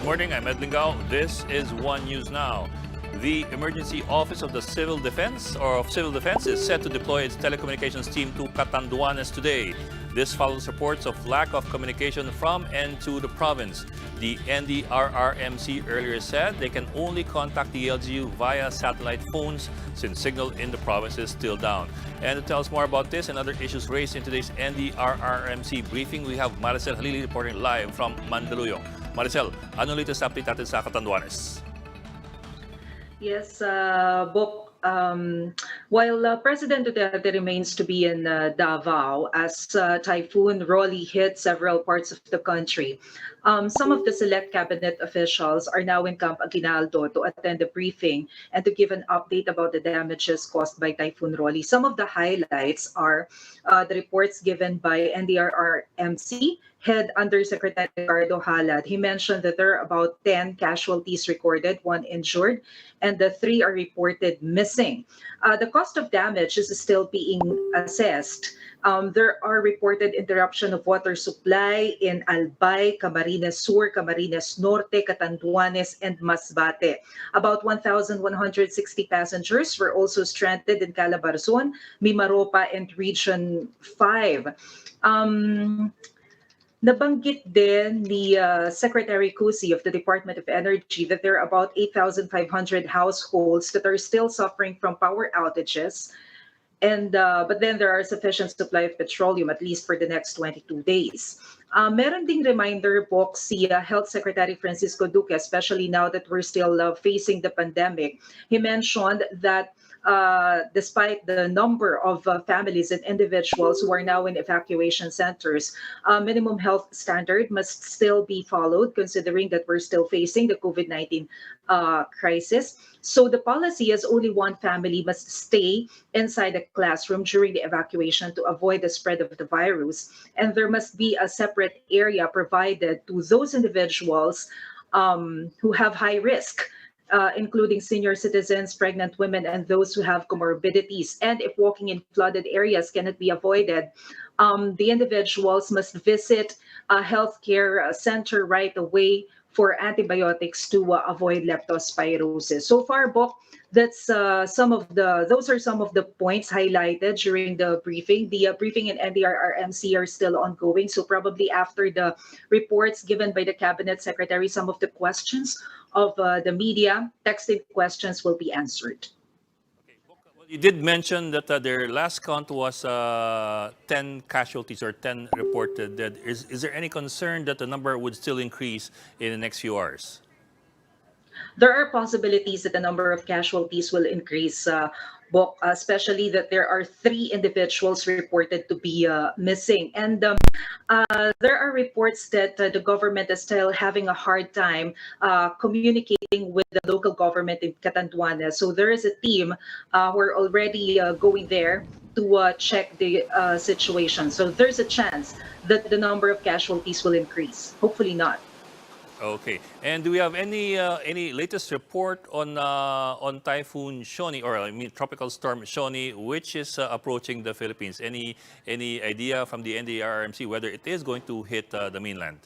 morning. I'm Ed Lingao. This is One News Now. The Emergency Office of the Civil Defense is set to deploy its telecommunications team to Catanduanes today. This follows reports of lack of communication from and to the province. The NDRRMC earlier said they can only contact the LGU via satellite phones since signal in the province is still down. And to tell us more about this and other issues raised in today's NDRRMC briefing, we have Maricel Halili reporting live from Mandaluyong. Maricel, ano latest update natin sa Catanduanes? Yes, Bok. While President Duterte remains to be in Davao as Typhoon Rolly hit several parts of the country, some of the select cabinet officials are now in Camp Aguinaldo to attend the briefing and to give an update about the damages caused by Typhoon Rolly. Some of the highlights are the reports given by NDRRMC Head Undersecretary Ricardo Halad. He mentioned that there are about 10 casualties recorded, 1 injured, and the 3 are reported missing. The cost of damage is still being assessed. There are reported interruption of water supply in Albay, Camarines Sur, Camarines Norte, Catanduanes, and Masbate. About 1,160 passengers were also stranded in Calabarzon, Mimaropa, and Region 5. Nabanggit din ni Secretary Cusi of the Department of Energy that there are about 8,500 households that are still suffering from power outages. But then there are sufficient supply of petroleum at least for the next 22 days. Meron ding reminder book si Health Secretary Francisco Duque, especially now that we're still facing the pandemic. He mentioned that despite the number of families and individuals who are now in evacuation centers, minimum health standard must still be followed, considering that we're still facing the COVID-19 crisis. So the policy is only one family must stay inside the classroom during the evacuation to avoid the spread of the virus. And there must be a separate area provided to those individuals who have high risk, including senior citizens, pregnant women, and those who have comorbidities. And if walking in flooded areas cannot be avoided, the individuals must visit a healthcare center right away for antibiotics to avoid leptospirosis. So far, Bok, those are some of the points highlighted during the briefing. The briefing and NDRRMC are still ongoing, so probably after the reports given by the Cabinet Secretary, some of the questions of the media, texted questions will be answered. You did mention that their last count was 10 casualties or 10 reported dead. Is there any concern that the number would still increase in the next few hours? There are possibilities that the number of casualties will increase, especially that there are 3 individuals reported to be missing. And there are reports that the government is still having a hard time communicating with the local government in Catanduanes. So there is a team who are already going there to check the situation. So there's a chance that the number of casualties will increase. Hopefully not. Okay. And do we have any latest report on Typhoon Shoni, or I mean Tropical Storm Shoni, which is approaching the Philippines? Any idea from the NDRRMC whether it is going to hit the mainland?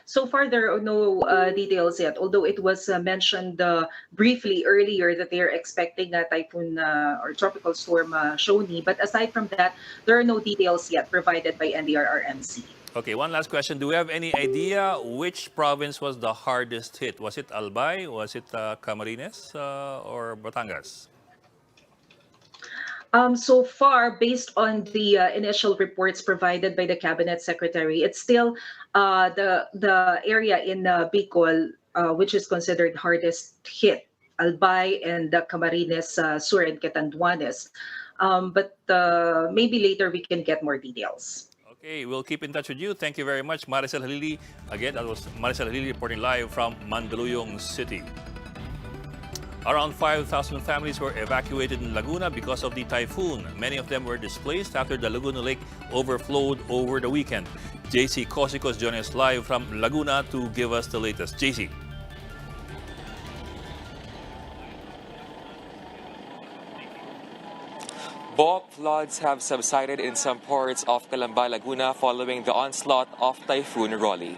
So far, there are no details yet, although it was mentioned briefly earlier that they are expecting a typhoon or tropical storm Shoni. But aside from that, there are no details yet provided by NDRRMC. Okay, one last question. Do we have any idea which province was the hardest hit? Was it Albay, was it Camarines, or Batangas? So far, based on the initial reports provided by the Cabinet Secretary, it's still the area in Bicol, which is considered hardest hit, Albay and Camarines Sur and Catanduanes. But maybe later we can get more details. Okay, we'll keep in touch with you. Thank you very much, Maricel Halili. Again, that was Maricel Halili reporting live from Mandaluyong City. Around 5,000 families were evacuated in Laguna because of the typhoon. Many of them were displaced after the Laguna Lake overflowed over the weekend. JC Cosico is joining us live from Laguna to give us the latest. JC. Both floods have subsided in some parts of Calamba, Laguna following the onslaught of Typhoon Rolly.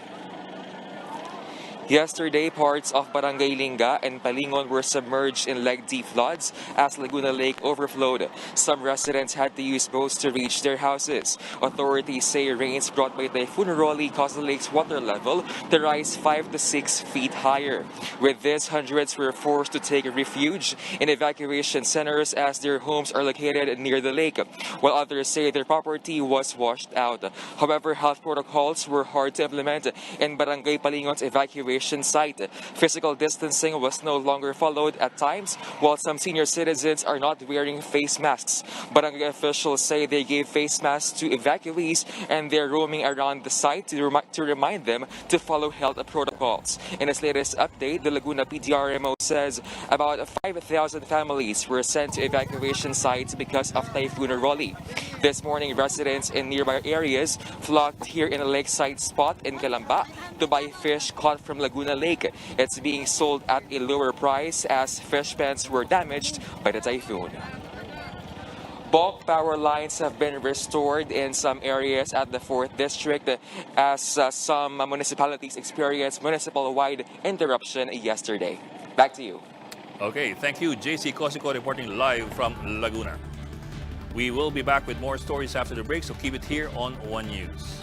Yesterday, parts of Barangay Linga and Palingon were submerged in leg-deep floods as Laguna Lake overflowed. Some residents had to use boats to reach their houses. Authorities say rains brought by Typhoon Rolly caused the lake's water level to rise 5 to 6 feet higher. With this, hundreds were forced to take refuge in evacuation centers as their homes are located near the lake, while others say their property was washed out. However, health protocols were hard to implement in Barangay Palingon's evacuation site. Physical distancing was no longer followed at times, while some senior citizens are not wearing face masks. Barangay officials say they gave face masks to evacuees and they're roaming around the site to remind them to follow health protocols. In its latest update, the Laguna PDRMO says about 5,000 families were sent to evacuation sites because of Typhoon Rolly. This morning, residents in nearby areas flocked here in a lakeside spot in Calamba to buy fish caught from Laguna Lake. It's being sold at a lower price as fish pens were damaged by the typhoon. Bulk power lines have been restored in some areas at the 4th District as some municipalities experienced municipal-wide interruption yesterday. Back to you. Okay, thank you, JC Cosico reporting live from Laguna. We will be back with more stories after the break, so keep it here on One News.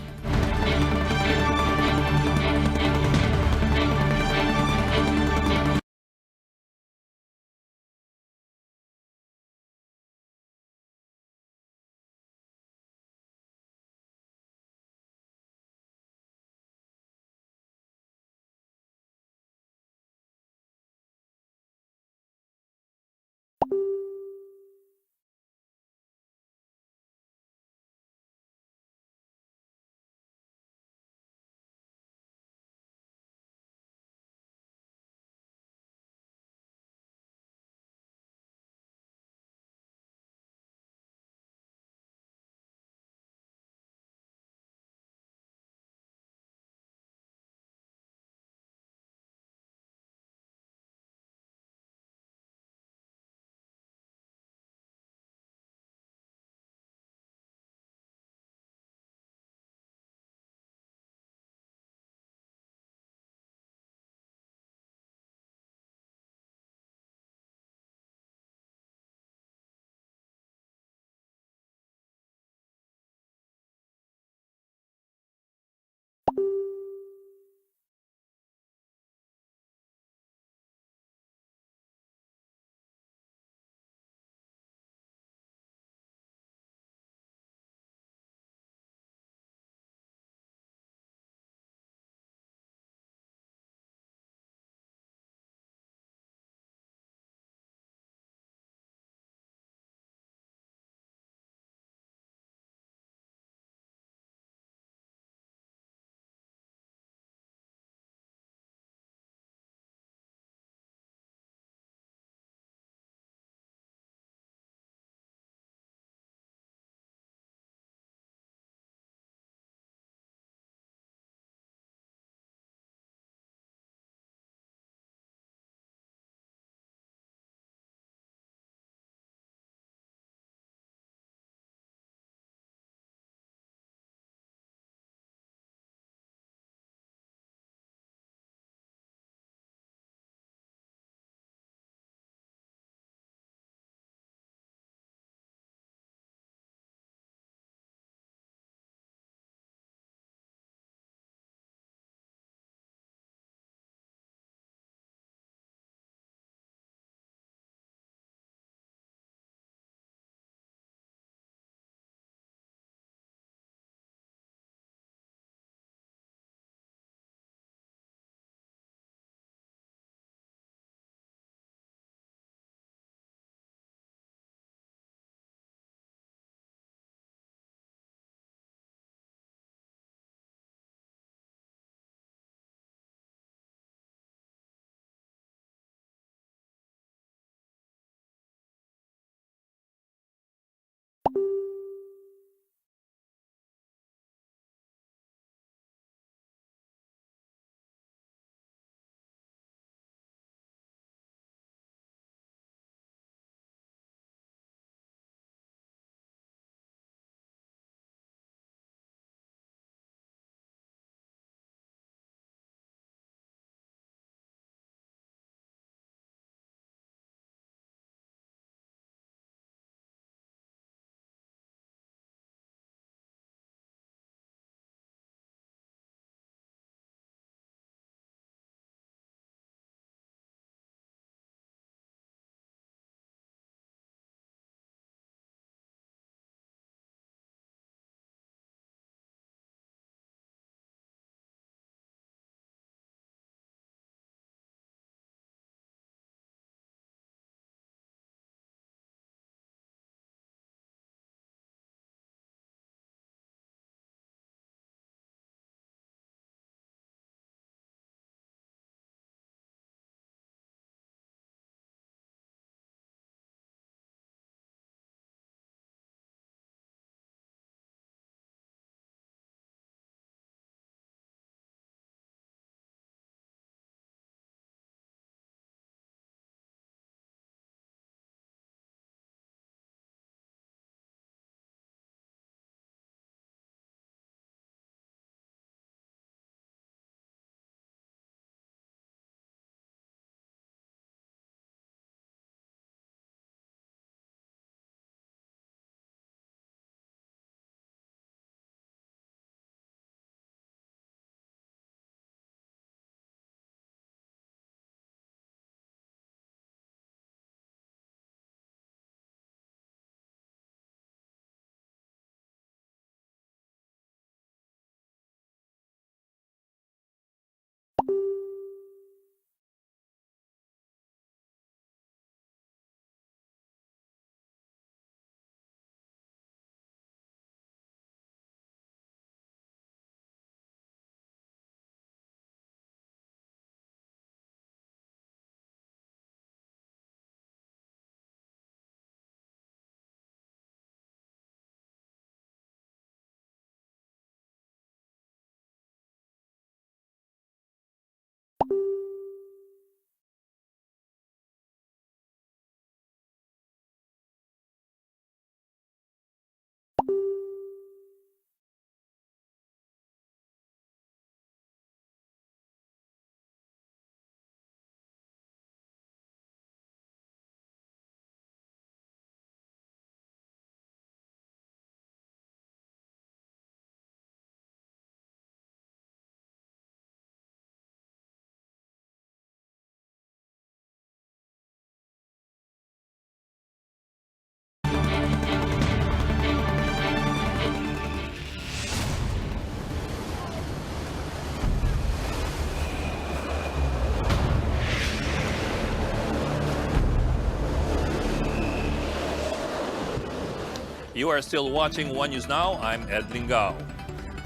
You are still watching One News Now. I'm Ed Lingao.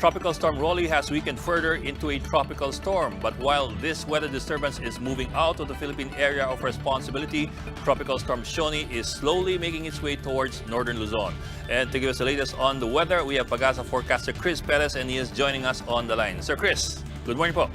Tropical Storm Rolly has weakened further into a tropical storm. But while this weather disturbance is moving out of the Philippine area of responsibility, Tropical Storm Shoni is slowly making its way towards northern Luzon. And to give us the latest on the weather, we have Pagasa forecaster Chris Perez, and he is joining us on the line. Sir Chris, good morning po.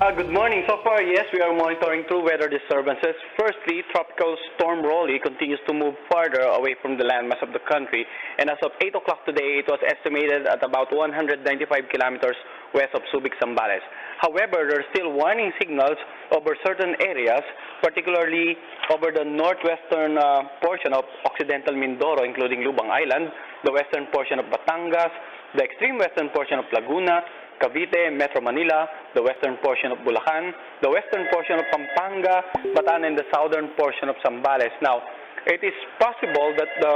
Good morning. So far, yes, we are monitoring two weather disturbances. Firstly, Tropical Storm Rolly continues to move farther away from the landmass of the country. And as of 8 o'clock today, it was estimated at about 195 kilometers west of Subic, Zambales. However, there are still warning signals over certain areas, particularly over the northwestern portion of Occidental Mindoro, including Lubang Island, the western portion of Batangas, the extreme western portion of Laguna, Cavite, Metro Manila, the western portion of Bulacan, the western portion of Pampanga, Bataan, and the southern portion of Zambales. Now, it is possible that the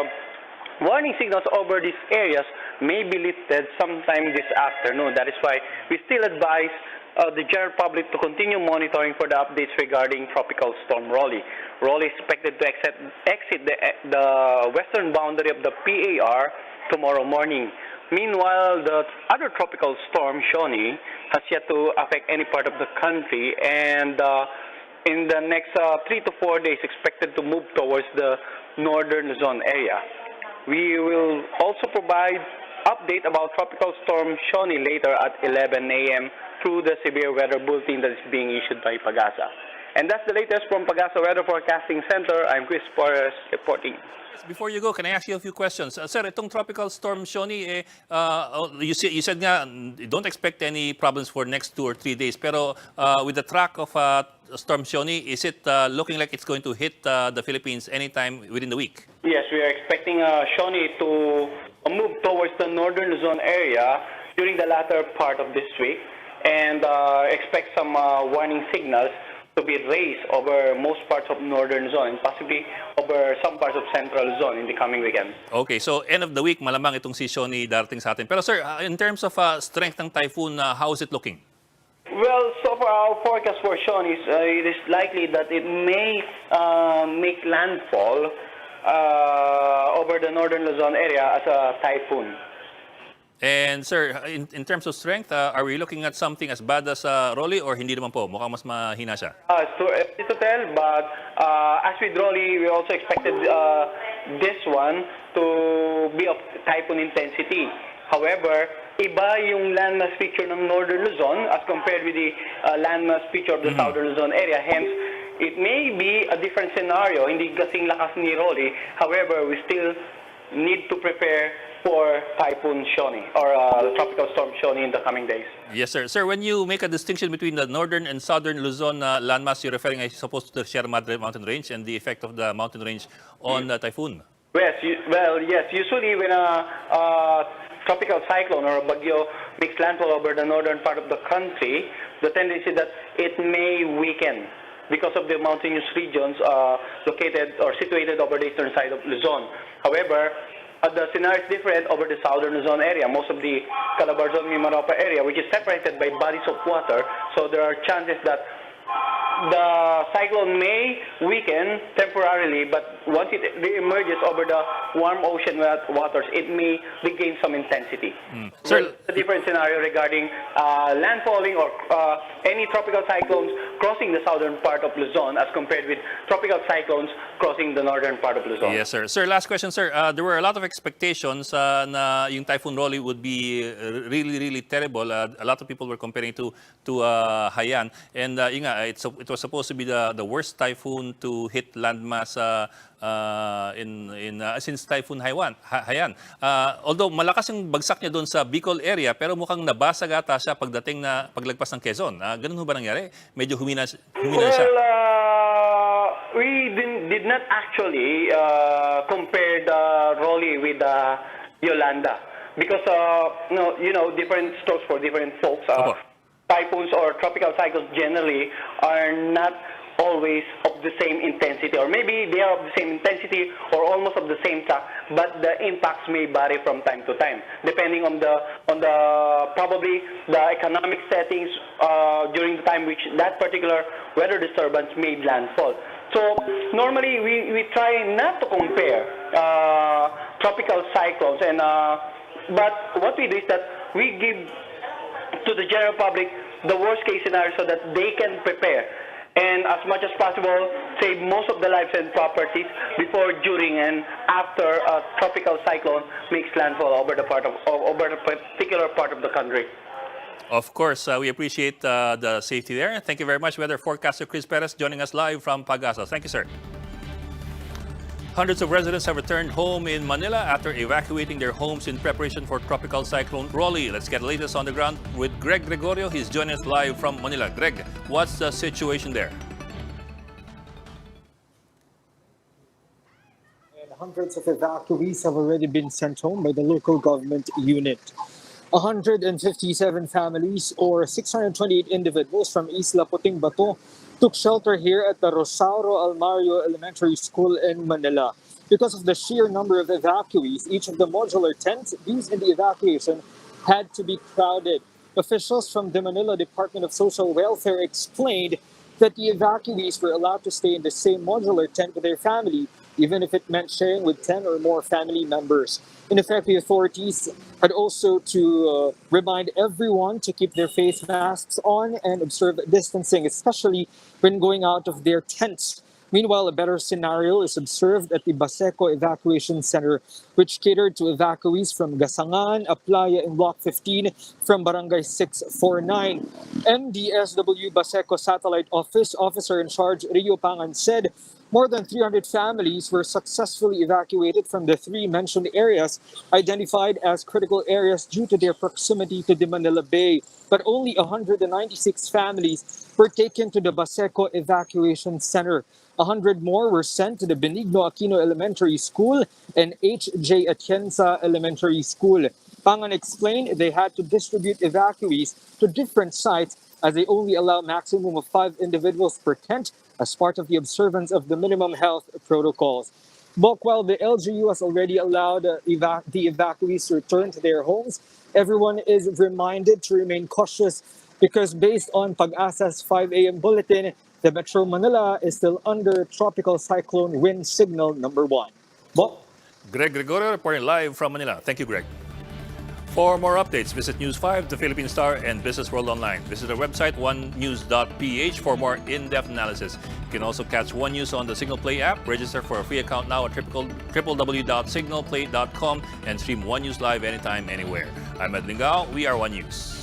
warning signals over these areas may be lifted sometime this afternoon. That is why we still advise the general public to continue monitoring for the updates regarding Tropical Storm Rolly. Rolly is expected to exit the western boundary of the PAR tomorrow morning. Meanwhile, the other tropical storm, Shoni, has yet to affect any part of the country, and in the next 3 to 4 days, expected to move towards the northern Luzon area. We will also provide update about Tropical Storm Shoni later at 11 a.m. through the severe weather bulletin that is being issued by Pagasa. And that's the latest from Pagasa Weather Forecasting Center. I'm Chris Perez reporting. Before you go, can I ask you a few questions? Sir, itong Tropical Storm Shoni, you said nga, don't expect any problems for next 2 or 3 days. Pero with the track of Storm Shoni, is it looking like it's going to hit the Philippines anytime within the week? Yes, we are expecting Shoni to move towards the northern Luzon area during the latter part of this week, and expect some warning signals to be raised over most parts of northern Luzon and possibly over some parts of central Luzon in the coming weekend. Okay, so end of the week, malamang itong si Shoni darating sa atin. Pero sir, in terms of strength ng typhoon, how is it looking? Well, so far our forecast for Shoni is it is likely that it may make landfall over the northern Luzon area as a typhoon. And sir, in terms of strength, are we looking at something as bad as Rolly or hindi naman po? Mukhang mas mahina siya. It's too early to tell, but as with Rolly, we also expected this one to be of typhoon intensity. However, iba yung landmass feature ng northern Luzon as compared with the landmass feature of the southern Luzon area. Hence, it may be a different scenario, hindi kasing lakas ni Rolly. However, we still need to prepare for Typhoon Shoni or Tropical Storm Shoni in the coming days. Yes, sir. Sir, when you make a distinction between the northern and southern Luzon landmass, you're referring, I suppose, to the Sierra Madre mountain range and the effect of the mountain range on the typhoon. Yes, yes. Usually when a tropical cyclone or a bagyo makes landfall over the northern part of the country, the tendency that it may weaken because of the mountainous regions located or situated over the eastern side of Luzon. However, the scenario is different over the southern Luzon area, most of the Calabarzon, Mimaropa area, which is separated by bodies of water. So there are chances that the cyclone may weaken temporarily, but once it re-emerges over the warm ocean waters, it may regain some intensity. Sir, a different scenario regarding landfalling or any tropical cyclones crossing the southern part of Luzon as compared with tropical cyclones crossing the northern part of Luzon. yes, sir. Sir, last question, sir. There were a lot of expectations na yung Typhoon Rolly would be really, really terrible. A lot of people were comparing to Haiyan. And yun nga, it was supposed to be the worst typhoon to hit landmass since Typhoon Haiyan. Although malakas yung bagsak niya doon sa Bicol area, pero mukhang nabasag ata siya paglagpas ng Quezon. Ganun ho ba nangyari? Medyo humina siya. We did not actually compare the Rolly with Yolanda because different strokes for different folks. Typhoons or tropical cyclones generally are not always of the same intensity, or maybe they are of the same intensity or almost of the same track, but the impacts may vary from time to time depending on the probably the economic settings during the time which that particular weather disturbance made landfall. So normally we try not to compare tropical cyclones. And but what we do is that we give to the general public the worst case scenario so that they can prepare and as much as possible save most of the lives and properties before, during, and after a tropical cyclone makes landfall over the particular part of the country. Of course, we appreciate the safety there. Thank you very much, weather forecaster Chris Perez, joining us live from Pag-asa. Thank you, sir. Hundreds of residents have returned home in Manila after evacuating their homes in preparation for Tropical Cyclone Rolly. Let's get the latest on the ground with Greg Gregorio. He's joining us live from Manila. Greg, what's the situation there? And hundreds of evacuees have already been sent home by the local government unit. 157 families or 628 individuals from Isla Puting Bato took shelter here at the Rosauro Almario Elementary School in Manila. Because of the sheer number of evacuees, each of the modular tents used in the evacuation had to be crowded. Officials from the Manila Department of Social Welfare explained that the evacuees were allowed to stay in the same modular tent with their family, even if it meant sharing with 10 or more family members. In effect, the authorities had also to remind everyone to keep their face masks on and observe distancing, especially when going out of their tents. Meanwhile, a better scenario is observed at the Baseco Evacuation Center, which catered to evacuees from Gasangan, Aplaya in Block 15 from Barangay 649. MDSW Baseco Satellite Office Officer in Charge Rio Pangan said more than 300 families were successfully evacuated from the three mentioned areas identified as critical areas due to their proximity to the Manila Bay. But only 196 families were taken to the Baseco Evacuation Center. 100 more were sent to the Benigno Aquino Elementary School and H.J. Atienza Elementary School. Pangan explained they had to distribute evacuees to different sites as they only allow maximum of 5 individuals per tent as part of the observance of the minimum health protocols. But while the LGU has already allowed the evacuees to return to their homes, everyone is reminded to remain cautious because based on Pag-asa's 5 a.m. bulletin, the Metro Manila is still under Tropical Cyclone Wind Signal number 1. Bo? Greg Gregorio reporting live from Manila. Thank you, Greg. For more updates, visit News 5, The Philippine Star, and Business World Online. Visit our website, onenews.ph, for more in-depth analysis. You can also catch One News on the Signal Play app. Register for a free account now at www.signalplay.com and stream One News live anytime, anywhere. I'm Ed Lingao. We are One News.